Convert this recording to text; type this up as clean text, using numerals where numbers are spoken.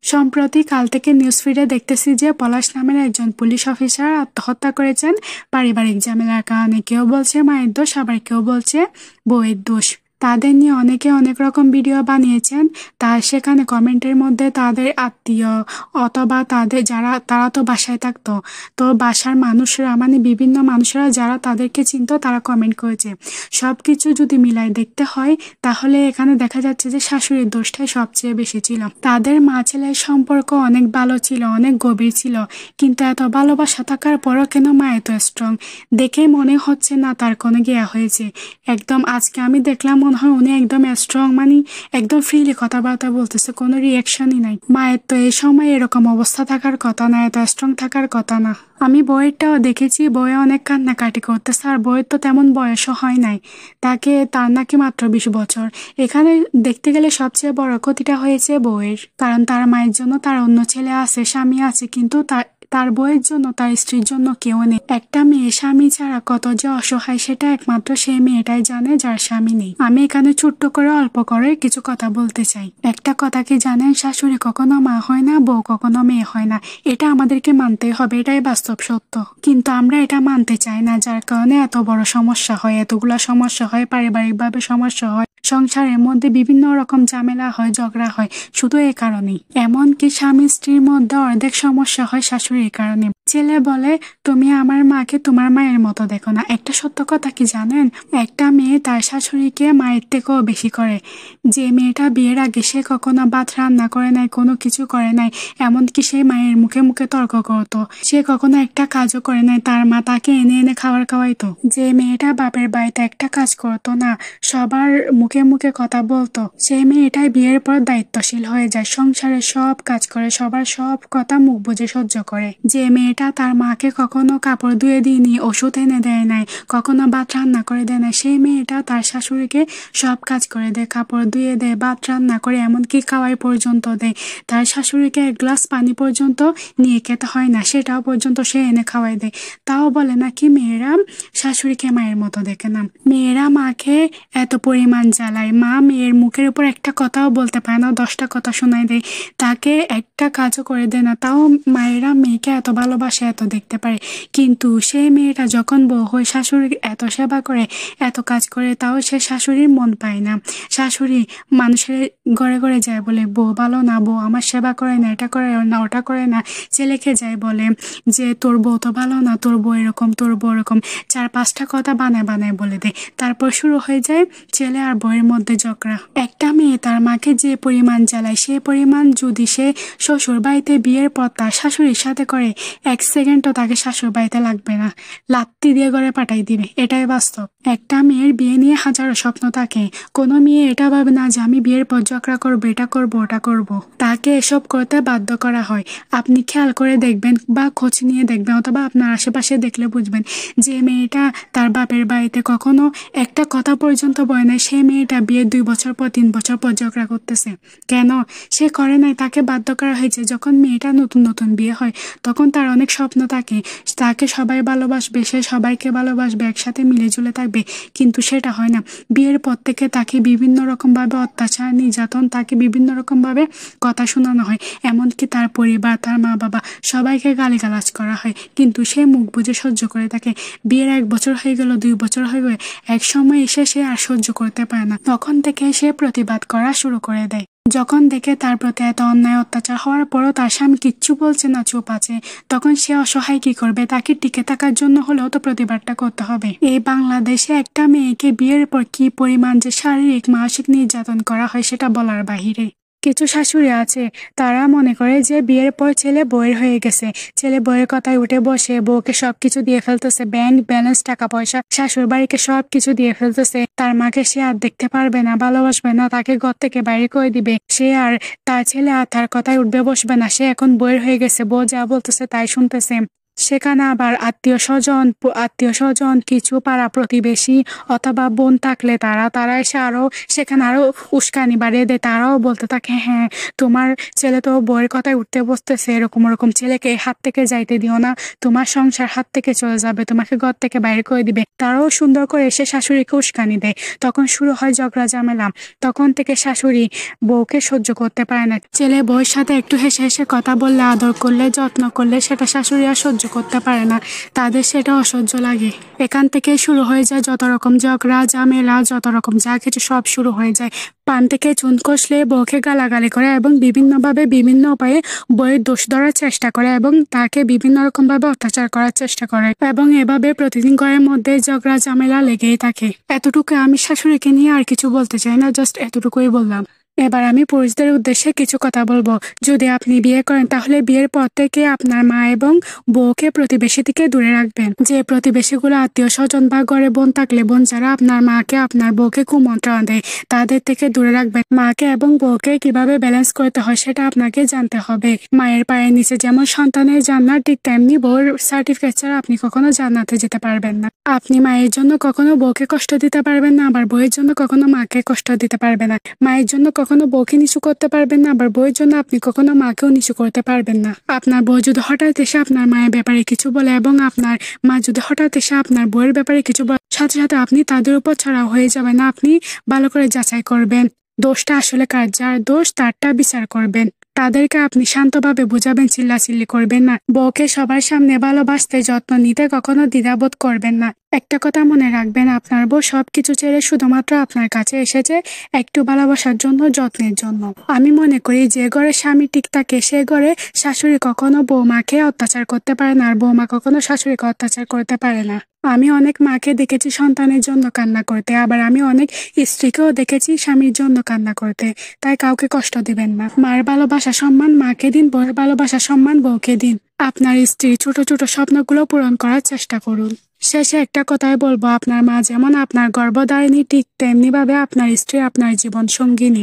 সম্প্রতি কাল থেকে নিউজ ফিডে দেখতেছি যে পলাশ নামের একজন পুলিশ অফিসার আত্মহত্যা করেছেন পারিবারিক ঝামেলার কারণে। কেউ বলছে মায়ের দোষ, আবার কেউ বলছে বউয়ের দোষ। তাদের নিয়ে অনেকে অনেক রকম ভিডিও বানিয়েছেন। তার সেখানে কমেন্টের মধ্যে তাদের আত্মীয় অথবা তারা তো বাসায় থাকতো, তো বাসার মানুষরা মানে বিভিন্ন মানুষরা যারা তাদেরকে চিনতো তারা কমেন্ট করেছে। সব কিছু যদি মিলাই দেখতে হয় তাহলে এখানে দেখা যাচ্ছে যে শাশুড়ির দোষটাই সবচেয়ে বেশি ছিল। তাদের মা ছেলের সম্পর্ক অনেক ভালো ছিল, অনেক গভীর ছিল, কিন্তু এত ভালোবাসা থাকার পরও কেন মা এত স্ট্রং? দেখে মনে হচ্ছে না তার কোনো গিয়া হয়েছে। একদম আজকে আমি দেখলাম মনে হয় উনি একদম স্ট্রং, মানে একদম ফ্রিলি কথাবার্তা বলতেছে, কোনো রিয়াকশনই নাই। মায়ের তো এই সময় এরকম অবস্থা থাকার কথা না, এত স্ট্রং থাকার কথা না। আমি বইয়েরটাও দেখেছি, বইয়ে অনেক কান্নাকাটি করতেছে, আর বইয়ের তো তেমন বয়সও হয় নাই, তার নাকি মাত্র 20 বছর। এখানে দেখতে গেলে সবচেয়ে বড় ক্ষতিটা হয়েছে বউয়ের, কারণ তার মায়ের জন্য তার অন্য ছেলে আছে, স্বামী আছে, কিন্তু তার বউয়ের জন্য, তার স্ত্রীর জন্য কেউ নেই। একটা মেয়ে স্বামী ছাড়া কত যে অসহায় সেটা একমাত্র সেই মেয়েটাই জানে যার স্বামী নেই। আমি এখানে ছোট্ট করে অল্প করে কিছু কথা বলতে চাই। একটা কথা কি জানেন, শাশুড়ি কখনো মা হয় না, বউ কখনো মেয়ে হয় না। এটা আমাদেরকে মানতে হবে, এটাই বাস্তব সত্য। কিন্তু আমরা এটা মানতে চাই না, যার কারণে এত বড় সমস্যা হয়, এতগুলা সমস্যা হয়, পারিবারিকভাবে সমস্যা হয়, সংসারের মধ্যে বিভিন্ন রকম ঝামেলা হয়, ঝগড়া হয়, শুধু এই কারণেই। এমনকি স্বামী স্ত্রীর মধ্যে অর্ধেক সমস্যা হয় শাশুড়ির কারণে। ছেলে বলে তুমি আমার মাকে তোমার মায়ের মতো দেখো না। একটা সত্য কথা কি জানেন, একটা মেয়ে তার শাশুড়িকে মায়ের থেকেও বেশি করে। যে মেয়েটা বিয়ের আগে সে কখনো ভাত রান্না করে নাই, কোনো কিছু করে নাই, এমনকি সে মায়ের মুখে মুখে তর্ক করতো, সে কখনো একটা কাজও করে নাই, তার মা তাকে এনে এনে খাবার খাওয়াইতো। যে মেয়েটা বাপের বাড়িতে একটা কাজ করতো না, সবার মুখে মুখে কথা বলতো, সেই মেয়েটাই বিয়ের পর দায়িত্বশীল হয়ে যায়, সংসারে সব কাজ করে, সবার সব কথা মুখ বুজে সহ্য করে। যে মেয়েটা তার মাকে কখনো কাপড় ধুয়ে দিইনি, ওষুধ এনে দেয় নাই, কখনো ভাত রান্না করে দেয় না, সেই মেয়েটা তার শাশুড়িকে সব কাজ করে দেয়, কাপড় ধুয়ে দেয়, ভাত রান্না করে, এমনকি খাওয়াই পর্যন্ত দেয়। তার শাশুড়িকে এক গ্লাস পানি পর্যন্ত নিয়ে খেতে হয় না, সেটাও পর্যন্ত সে এনে খাওয়াই দেয়। তাও বলে নাকি মেয়েরা শাশুড়িকে মায়ের মতো দেখে না। মেয়েরা মাকে এত পরিমাণ জ্বালায়, মা মেয়ের মুখের উপর একটা কথাও বলতে পারে না, 10টা কথা শোনায় দেয়, তাকে একটা কাজও করে দেয় না। তাও মায়েরা মেয়েকে এত ভালোবাসে, এত দেখতে পারে। কিন্তু সেই মেয়েটা যখন বউ হয়ে শাশুড়ির এত সেবা করে, এত কাজ করে, তাও সে শাশুড়ির মন পায় না। শাশুড়ি মানুষের ঘরে ঘরে যায় বলে বউ ভালো না, বউ আমার সেবা করে না, এটা করে না, ওটা করে না। ছেলেকে যায় বলে যে তোর বউ তো ভালো না, তোর বউ এরকম, তোর বউ এরকম, 4-5টা কথা বানায় বানায় বলে দেয়। তারপর শুরু হয়ে যায় ছেলে আর বউয়ের মধ্যে ঝগড়া। একটা মেয়ে তার মাকে যে পরিমাণ জ্বালায়, সে পরিমাণ যদি সে শ্বশুর বাড়িতে বিয়ের পর তার শাশুড়ির সাথে করে, 1 সেকেন্ডও তাকে শাশুড় বাড়িতে লাগবে না, লাত্তি দিয়ে ঘরে পাঠাই দিবে। এটাই বাস্তব। একটা মেয়ের বিয়ে নিয়ে হাজারো স্বপ্ন থাকে, কোনো মেয়ে এটা ভাবে না যে আমি বিয়ের পর ঝগড়া করবো, এটা করবো, ওটা করবো। তাকে এসব করতে বাধ্য করা হয়। আপনি খেয়াল করে দেখবেন বা খোঁজ নিয়ে দেখবেন, অথবা আপনার আশেপাশে দেখলে বুঝবেন যে মেয়েটা তার বাপের বাড়িতে কখনো একটা কথা পর্যন্ত বলে নাই, সেই মেয়েটা বিয়ের 2 বছর পর, 3 বছর পর ঝগড়া করতেছে। কেন? সে করে নাই, তাকে বাধ্য করা হয়েছে। যখন মেয়েটা নতুন নতুন বিয়ে হয় তখন তার অনেক স্বপ্ন থাকে, তাকে সবাই ভালোবাসবে, সে সবাইকে ভালোবাসবে, একসাথে মিলে ঝুলে থাকবে, কিন্তু সেটা হয় না। বিয়ের পর থেকে তাকে বিভিন্ন রকম ভাবে অত্যাচার, নির্যাতন, তাকে বিভিন্ন রকম ভাবে কথা শোনানো হয়, এমনকি তার পরিবার, তার মা বাবা সবাইকে গালিগালাজ করা হয়, কিন্তু সে মুখ বুজে সহ্য করে থাকে। বিয়ের 1 বছর হয়ে গেল, 2 বছর হয়ে গেল, এক সময় এসে সে আর সহ্য করতে পারে না, তখন থেকে সে প্রতিবাদ করা শুরু করে দেয়। যখন দেখে তার প্রতি এত অন্যায় অত্যাচার হওয়ার পরও তার স্বামী কিচ্ছু বলছে না, চুপ আছে, তখন সে অসহায় কি করবে? তাকে টিকে থাকার জন্য হলেও তো প্রতিবাদটা করতে হবে। এই বাংলাদেশে একটা মেয়েকে বিয়ের পর কি পরিমাণ যে শারীরিক মানসিক নির্যাতন করা হয় সেটা বলার বাহিরে। কিছু শাশুড়ি আছে, তারা মনে করে যে বিয়ের পর ছেলে বউয়ের হয়ে গেছে, ছেলে বউয়ের কথায় উঠে বসে, বউকে সবকিছু দিয়ে ফেলতেছে, ব্যাংক ব্যালেন্স, টাকা পয়সা, শাশুড় বাড়িকে সবকিছু দিয়ে ফেলতেছে। তার মাকে সে আর দেখতে পারবে না, ভালোবাসবে না, তাকে ঘর থেকে বাইরে করে দিবে। সে আর তার ছেলে আর তার কথায় উঠবে বসবে না, সে এখন বউয়ের হয়ে গেছে, বউ যা বলতেছে তাই শুনতেছে। সেখানে আবার আত্মীয় স্বজন কিছু পাড়া প্রতিবেশী অথবা বোন থাকলে তারা এসে সেখানে আরো উস্কানি বাড়িয়ে দেয়। তারাও বলতে থাকে, হ্যাঁ তোমার ছেলে তো বউয়ের কথায় উঠতে বসতেছে, এরকম ওরকম ছেলেকে হাত থেকে যাইতে দিও না, তোমার সংসার হাত থেকে চলে যাবে, তোমাকে ঘর থেকে বাইরে করে দিবে। তারাও সুন্দর করে এসে শাশুড়িকে উস্কানি দেয়। তখন শুরু হয় ঝগড়া ঝামেলা। তখন থেকে শাশুড়ি বউকে সহ্য করতে পারে না। ছেলে বউয়ের সাথে একটু হেসে হেসে কথা বললে, আদর করলে, যত্ন করলে সেটা শাশুড়ি আর সহ্য করতে পারে না, তাদের সেটা অসহ্য লাগে। এখান থেকে শুরু হয়ে যায় যত রকম ঝগড়া ঝামেলা, যত রকম যা কিছু সব শুরু হয়ে যায়। পান থেকে চুন কষলে বউকে গালাগালি করে এবং বিভিন্নভাবে বিভিন্ন উপায়ে বউয়ের দোষ ধরার চেষ্টা করে এবং তাকে বিভিন্ন রকম ভাবে অত্যাচার করার চেষ্টা করে এবং এভাবে প্রতিদিন ঘরের মধ্যে ঝগড়া ঝামেলা লেগেই থাকে। এতটুকু আমি শাশুড়িকে নিয়ে আর কিছু বলতে চাই না, জাস্ট এতটুকুই বললাম। এবার আমি পুরুষদের উদ্দেশ্যে কিছু কথা বলবো। যদি আপনি বিয়ে করেন তাহলে বিয়ের পর থেকে আপনার মা এবং বউকে প্রতিবেশী থেকে দূরে রাখবেন। যে প্রতিবেশীগুলো আত্মীয় স্বজন বা ঘরে বোন থাকলে বোন যারা আপনার মাকে আপনার বউকে কুমন্ত্রণা দেয় তাদের থেকে দূরে রাখবেন। মাকে এবং বউকে কিভাবে ব্যালেন্স করতে হয় সেটা আপনাকে জানতে হবে। মায়ের পায়ের নিচে যেমন সন্তানের জান্নাত, ঠিক তেমনি বউর সার্টিফিকেট ছাড়া আপনি কখনো জান্নাতে যেতে পারবেন না। আপনি মায়ের জন্য কখনো বউকে কষ্ট দিতে পারবেন না, আবার বউয়ের জন্য কখনো মাকে কষ্ট দিতে পারবেন না। মায়ের জন্য কখনো বউকে নিচু করতে পারবেন না, আবার বউয়ের জন্য আপনি কখনো মাকেও নিচু করতে পারবেন না। আপনার বউ যদি হঠাৎ এসে আপনার মায়ের ব্যাপারে কিছু বলে এবং আপনার মা যদি হঠাৎ এসে আপনার বউয়ের ব্যাপারে কিছু বলে, সাথে সাথে আপনি তাদের উপর ছড়াও হয়ে যাবেন না। আপনি ভালো করে যাচাই করবেন দোষটা আসলে কার, যার দোষ তারটা বিচার করবেন। তাদেরকে আপনি শান্তভাবে বুঝাবেন, চিল্লাচিল্লি করবেন না। বউকে সবার সামনে ভালোবাসতে, যত্ন নিতে কখনো দ্বিধাবোধ করবেন না। একটা কথা মনে রাখবেন, আপনার বউ সবকিছু ছেড়ে শুধুমাত্র আপনার কাছে এসেছে একটু ভালোবাসার জন্য, যত্নের জন্য। আমি মনে করি যে ঘরে স্বামী ঠিক থাকে সে ঘরে শাশুড়ি কখনো বৌমাকে অত্যাচার করতে পারে না, আর বৌমা কখনো শাশুড়িকে অত্যাচার করতে পারে না। আমি অনেক মাকে দেখেছি সন্তানের জন্য কান্না করতে, আবার আমি অনেক স্ত্রীকেও দেখেছি স্বামীর জন্য কান্না করতে। তাই কাউকে কষ্ট দিবেন না। মার ভালোবাসা সম্মান মাকে দিন, বউয়ের ভালোবাসা সম্মান বউকে দিন। আপনার স্ত্রীর ছোট ছোট স্বপ্নগুলো পূরণ করার চেষ্টা করুন। শেষে একটা কথাই বলবো, আপনার মা যেমন আপনার গর্ভধারিণী, ঠিক তেমনি ভাবে আপনার স্ত্রী আপনার জীবন সঙ্গিনী।